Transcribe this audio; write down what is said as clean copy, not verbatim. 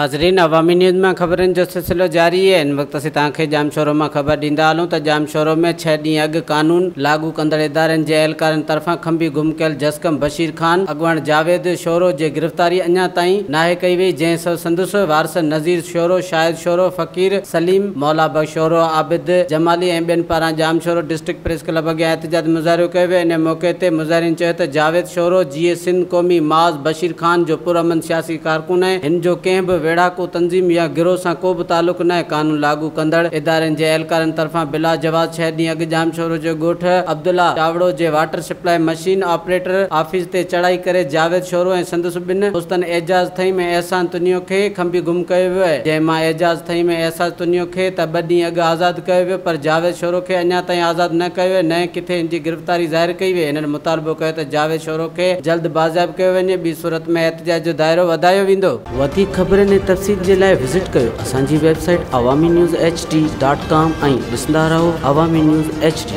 नाज़रीन, अवामी न्यूज़ में खबरन जो सिलसिलो जारी है। इन वक्त असीं तव्हांखे जाम शोरो में खबर ॾींदा हलूं त जाम शोरो में 6 ॾींहं अॻु कानून लागू कंदड़ इदारनि जे अहलकारनि तरफ़ां खंबी गुम कयल जस्कम बशीर खान अॻुवाण जावेद शोरो जे गिरफ़्तारी अञा ताईं नाहे कई वई, जंहिं संदुस वारस नज़ीर शोरो, शाहिद शोरो, फ़कीर सलीम, मौला बख्श शोरो, आबिद जमाली ऐं ॿियनि पारां जाम शोरो डिस्ट्रिक्ट प्रेस क्लब अॻियां एहतजाज मुज़ाहिरो कयो वियो। इन मौक़े ते मुज़ाहिरीन चयो त जावेद शोरो जीअं सिंध क़ौमी माज़ बशीर खान जो पुरअमन सियासी कारकुन आहे, हिन जो कंहिं बि वेढ़ाको तंज़ीम या गिरोह सां को बि तालुक न आहे। कानून लागू कंदड़ इदारनि जे अहलकारनि तरफ़ां बिला जवाब 6 ॾींहं अॻु जाम शोरो जो ॻोठ अब्दुल्ला चावड़ो जे water supply machine operator office ते चढ़ाई करे जावेद शोरो ऐं संदसि ॿिनि दोस्तनि एजाज़ थईम ऐं एहसान तुनियो खे खंबी गुम कयो वियो आहे, जंहिं मां एजाज़ थईम ऐं एहसान तुनियो खे त 2 ॾींहं अॻु आज़ादु कयो वियो, पर जावेद शोरो खे अञा ताईं आज़ादु न कयो न किथे हिन जी गिरफ़्तारी ज़ाहिर कई वई। हिननि मुतालबो कयो त जावेद शोरो खे जल्द बाज़ाब कयो वञे, ॿी सूरत में एहतजाज जो दाइरो वधायो वेंदो। वधीक ख़बरनि ऐं तफ़सील जे लाइ विज़िट कयो असांजी वेबसाइट awamiNewsHD.com ऐं ॾिसंदा रहो अवामी न्यूज़ HD।